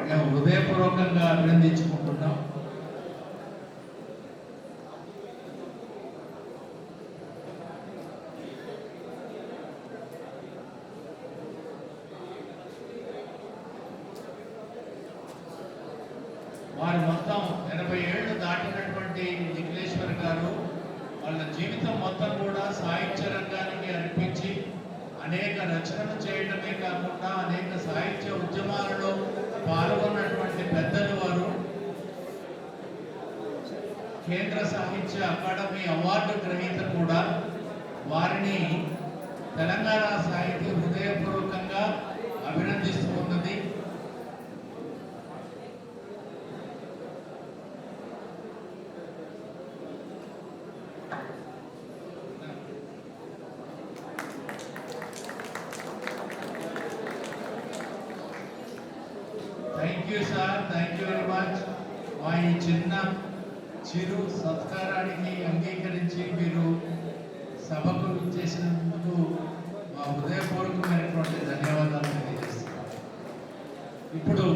మేము హృదయపూర్వకంగా అభినందించుకుంటున్నాం. వారు మొత్తం 80 ఏళ్ళు దాటినటువంటి నిఖిలేశ్వర్ గారు వాళ్ళ జీవితం మొత్తం కూడా సాహిత్య రంగానికి అర్పించి అనేక రచనలు చేయడమే కాకుండా అనేక సాహిత్య ఉద్యమాలలో పాల్గొన్నటువంటి పెద్దలు వారు. కేంద్ర సాహిత్య అకాడమీ అవార్డు గ్రహీత కూడా. వారిని తెలంగాణ సాహిత్య హృదయపూర్వకంగా అభినందిస్తూ ఉన్నది. Thank you sir, thank you very much. మా ఈ చిరు సత్కారానికి అంగీకరించి మీరు సభకు చేసినందుకు మా హృదయపూర్వకమైనటువంటి ధన్యవాదాలు తెలియజేస్తున్నాను. ఇప్పుడు